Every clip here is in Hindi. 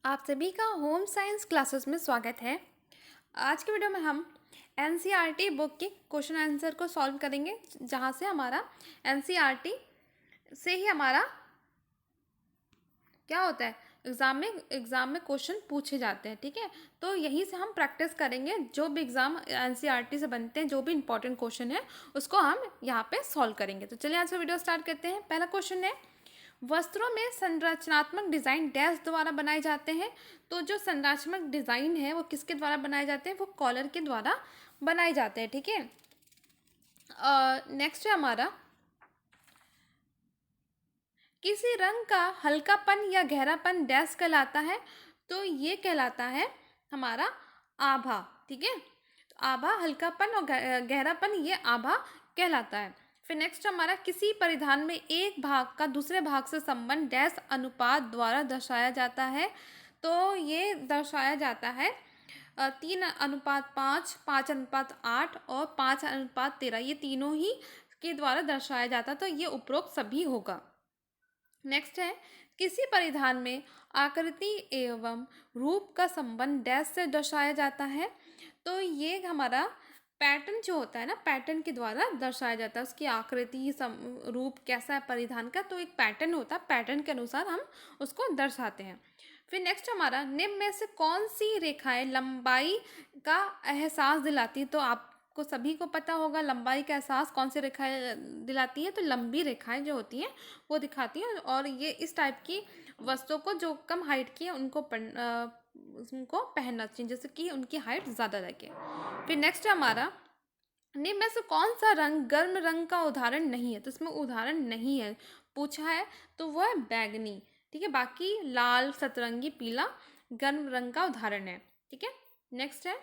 आप सभी का होम साइंस क्लासेस में स्वागत है। आज के वीडियो में हम एनसीईआरटी बुक के क्वेश्चन आंसर को सॉल्व करेंगे, जहाँ से हमारा एनसीईआरटी से ही हमारा क्या होता है, एग्ज़ाम में क्वेश्चन पूछे जाते हैं। ठीक है, तो यहीं से हम प्रैक्टिस करेंगे। जो भी एग्ज़ाम एनसीईआरटी से बनते हैं, जो भी इंपॉर्टेंट क्वेश्चन है उसको हम यहाँ पे सॉल्व करेंगे। तो चलिए आज का वीडियो स्टार्ट करते हैं। पहला क्वेश्चन है, वस्त्रों में संरचनात्मक डिज़ाइन डैश द्वारा बनाए जाते हैं। तो जो संरचनात्मक डिज़ाइन है वो किसके द्वारा बनाए जाते हैं? वो कॉलर के द्वारा बनाए जाते हैं। ठीक है, नेक्स्ट है हमारा, किसी रंग का हल्कापन या गहरापन डैश कहलाता है। तो ये कहलाता है हमारा आभा। ठीक है, तो आभा, हल्कापन और गहरापन, ये आभा कहलाता है। फिर नेक्स्ट हमारा, किसी परिधान में एक भाग का दूसरे भाग से संबंध डैश अनुपात द्वारा दर्शाया जाता है। तो ये दर्शाया जाता है 3:5, 5:8 और 5:13, ये तीनों ही के द्वारा दर्शाया जाता है। तो ये उपरोक्त सभी होगा। नेक्स्ट है, किसी परिधान में आकृति एवं रूप का संबंध डैश से दर्शाया जाता है। तो ये हमारा पैटर्न जो होता है ना, पैटर्न के द्वारा दर्शाया जाता है। उसकी आकृति रूप कैसा है परिधान का, तो एक पैटर्न होता है, पैटर्न के अनुसार हम उसको दर्शाते हैं। फिर नेक्स्ट हमारा, निम्न में से कौन सी रेखाएं लंबाई का एहसास दिलाती है? तो आपको सभी को पता होगा लंबाई का एहसास कौन सी रेखाएं दिलाती है। तो लंबी रेखाएं जो होती हैं वो दिखाती हैं, और ये इस टाइप की वस्तुओं को, जो कम हाइट की है उनको पहनना चाहिए, जैसे कि उनकी हाइट ज़्यादा लगे। फिर नेक्स्ट है हमारा, निम्न में से कौन सा रंग गर्म रंग का उदाहरण नहीं है? तो इसमें उदाहरण नहीं है पूछा है, तो वो है बैगनी। ठीक है, बाकी लाल, सतरंगी, पीला गर्म रंग का उदाहरण है। ठीक है, नेक्स्ट है,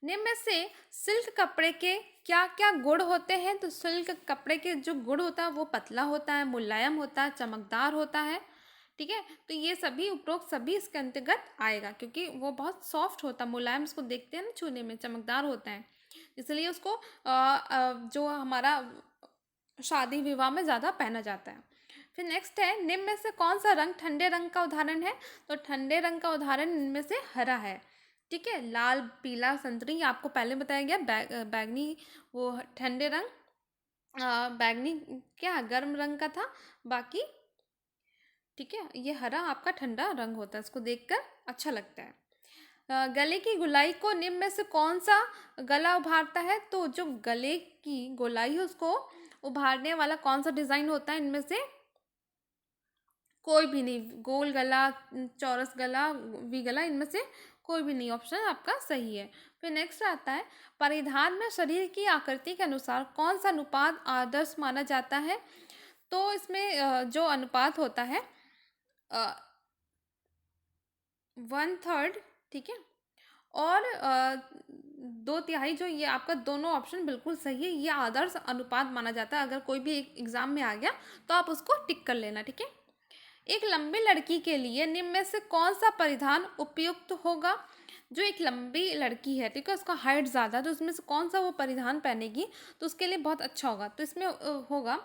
निम्न में से सिल्क कपड़े के क्या क्या गुण होते हैं? तो सिल्क कपड़े के जो गुण होता है वो पतला होता है, मुलायम होता है, चमकदार होता है। ठीक है, तो ये सभी उपरोक्त सभी इसके अंतर्गत आएगा, क्योंकि वो बहुत सॉफ्ट होता है, मुलायम, इसको देखते हैं ना छूने में, चमकदार होता है, इसलिए उसको जो हमारा शादी विवाह में ज़्यादा पहना जाता है। फिर नेक्स्ट है, निम्न में से कौन सा रंग ठंडे रंग का उदाहरण है? तो ठंडे रंग का उदाहरण इनमें से हरा है। ठीक है, लाल, पीला, संतरी, ये आपको पहले बताया गया। बैगनी वो ठंडे रंग, बैगनी क्या गर्म रंग का था, बाकी ठीक है, ये हरा आपका ठंडा रंग होता है, इसको देखकर अच्छा लगता है। गले की गोलाई को निम्न में से कौन सा गला उभारता है? तो जो गले की गोलाई है उसको उभारने वाला कौन सा डिज़ाइन होता है? इनमें से कोई भी नहीं। गोल गला, चौरस गला, वी गला, इनमें से कोई भी नहीं, ऑप्शन आपका सही है। फिर नेक्स्ट आता है, परिधान में शरीर की आकृति के अनुसार कौन सा अनुपात आदर्श माना जाता है? तो इसमें जो अनुपात होता है 1/3। ठीक है, और 2/3, जो ये आपका दोनों ऑप्शन बिल्कुल सही है। ये आदर्श अनुपात माना जाता है। अगर कोई भी एक एग्जाम में आ गया तो आप उसको टिक कर लेना। ठीक है, एक लंबी लड़की के लिए निम्न में से कौन सा परिधान उपयुक्त होगा? जो एक लंबी लड़की है, ठीक है, उसका हाइट ज़्यादा है, तो उसमें से कौन सा वो परिधान पहनेगी तो उसके लिए बहुत अच्छा होगा? तो इसमें होगा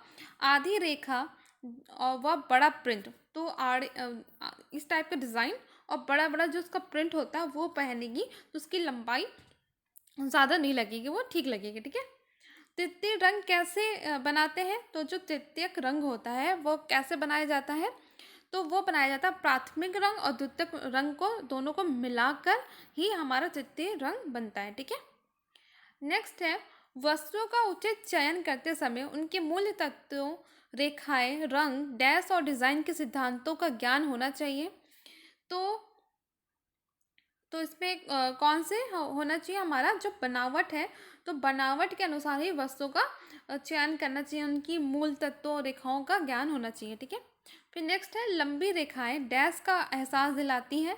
आधी रेखा और वह बड़ा प्रिंट। तो इस टाइप का डिज़ाइन और बड़ा बड़ा जो उसका प्रिंट होता है वो पहनेगी, तो उसकी लंबाई ज़्यादा नहीं लगेगी, वो ठीक लगेगी। ठीक है, तृतीय रंग कैसे बनाते हैं? तो जो तृतीयक रंग होता है वो कैसे बनाया जाता है? तो वो बनाया जाता है प्राथमिक रंग और द्वितीयक रंग को, दोनों को मिलाकर ही हमारा तृतीय रंग बनता है। ठीक है, नेक्स्ट है, वस्त्रों का उचित चयन करते समय उनके मूल्य तत्वों, रेखाएं, रंग, डैश और डिज़ाइन के सिद्धांतों का ज्ञान होना चाहिए। तो इसमें कौन से होना चाहिए? हमारा जो बनावट है, तो बनावट के अनुसार ही वस्तुओं का चयन करना चाहिए, उनकी मूल तत्वों, रेखाओं का ज्ञान होना चाहिए। ठीक है, फिर नेक्स्ट है, लंबी रेखाएं डैश का एहसास दिलाती हैं।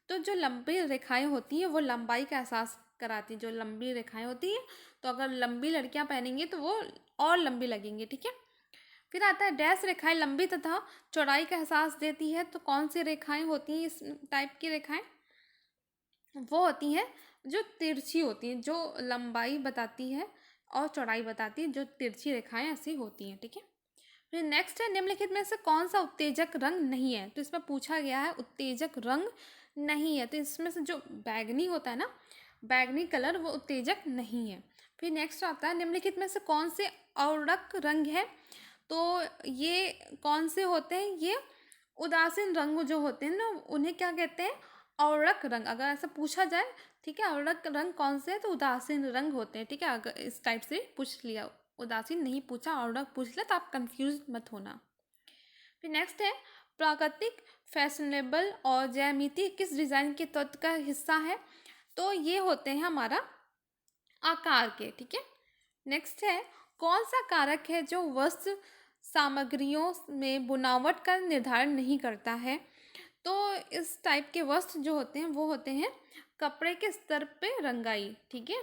तो जो लंबी रेखाएं होती हैं वो लंबाई का एहसास कराती हैं। जो लंबी रेखाएं होती हैं, तो अगर लंबी लड़कियां पहनेंगी तो वो और लंबी लगेंगी। ठीक है, फिर आता है, डैश रेखाएं लंबी तथा चौड़ाई का एहसास देती है। तो कौन सी रेखाएं होती हैं इस टाइप की रेखाएं? वो होती हैं जो तिरछी होती हैं, जो लंबाई बताती है और चौड़ाई बताती है, जो तिरछी रेखाएं ऐसी होती हैं। ठीक है, फिर नेक्स्ट है निम्नलिखित में से कौन सा उत्तेजक रंग नहीं है, तो इसमें पूछा गया है उत्तेजक रंग नहीं है, तो इसमें से जो बैगनी होता है ना, बैगनी कलर, वो उत्तेजक नहीं है। फिर नेक्स्ट आता है निम्नलिखित में से कौन से अवर्णक रंग है, तो ये कौन से होते हैं, ये उदासीन रंग जो होते हैं ना, उन्हें क्या कहते हैं, अवर्णक रंग। अगर ऐसा पूछा जाए, ठीक है, अवर्णक रंग कौन से है, तो उदासीन रंग होते हैं, ठीक है। अगर इस टाइप से पूछ लिया, उदासीन नहीं पूछा, अवर्णक पूछ लिया, तो आप कंफ्यूज मत होना। फिर नेक्स्ट है प्राकृतिक, फैशनेबल और ज्यामिति किस डिज़ाइन के तत्व का हिस्सा है, तो ये होते हैं हमारा आकार के, ठीक है। नेक्स्ट है कौन सा कारक है जो वस्त्र सामग्रियों में बुनावट का निर्धारण नहीं करता है, तो इस टाइप के वस्त्र जो होते हैं वो होते हैं कपड़े के स्तर पे रंगाई, ठीक है।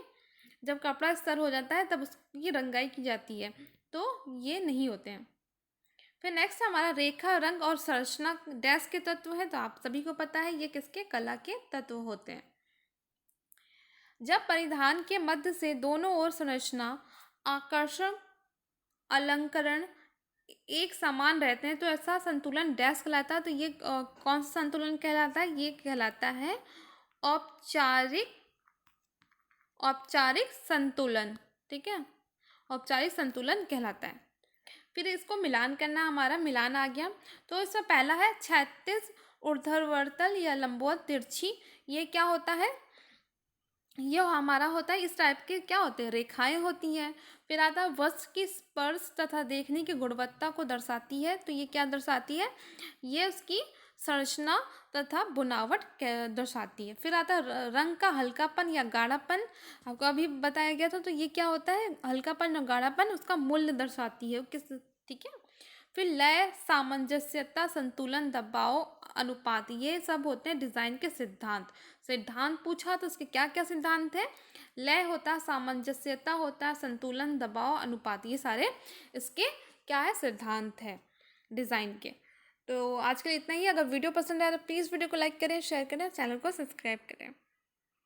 जब कपड़ा स्तर हो जाता है तब उसकी रंगाई की जाती है, तो ये नहीं होते हैं। फिर नेक्स्ट हमारा रेखा, रंग और संरचना डैश के तत्व है, तो आप सभी को पता है ये किसके, कला के तत्व होते हैं। जब परिधान के मध्य से दोनों ओर संरचना, आकर्षण, अलंकरण एक समान रहते हैं, तो ऐसा संतुलन डैश कहलाता है। तो ये कौन सा संतुलन कहलाता है, ये कहलाता है औपचारिक, औपचारिक संतुलन, ठीक है, औपचारिक संतुलन कहलाता है। फिर इसको मिलान करना, हमारा मिलान आ गया। तो इसमें पहला है क्षैतिज ऊर्ध्वाधर या लंबवत तिरछी, ये क्या होता है, ये हमारा होता है, इस टाइप के क्या होते हैं, रेखाएं होती हैं। फिर आता है वस्त्र की स्पर्श तथा देखने की गुणवत्ता को दर्शाती है, तो ये क्या दर्शाती है, ये उसकी संरचना तथा बुनावट दर्शाती है। फिर आता है रंग का हल्कापन या गाढ़ापन, आपको अभी बताया गया था, तो ये क्या होता है, हल्कापन और गाढ़ापन उसका मूल्य दर्शाती है किस, ठीक है। फिर लय, सामंजस्यता, संतुलन, दबाव, अनुपात, ये सब होते हैं डिज़ाइन के सिद्धांत। सिद्धांत पूछा तो उसके क्या क्या सिद्धांत है, लय होता है, सामंजस्यता होता है, संतुलन, दबाव, अनुपात, ये सारे इसके क्या है, सिद्धांत है डिज़ाइन के। तो आज के लिए इतना ही। अगर वीडियो पसंद आया तो प्लीज़ वीडियो को लाइक करें, शेयर करें, चैनल को सब्सक्राइब करें।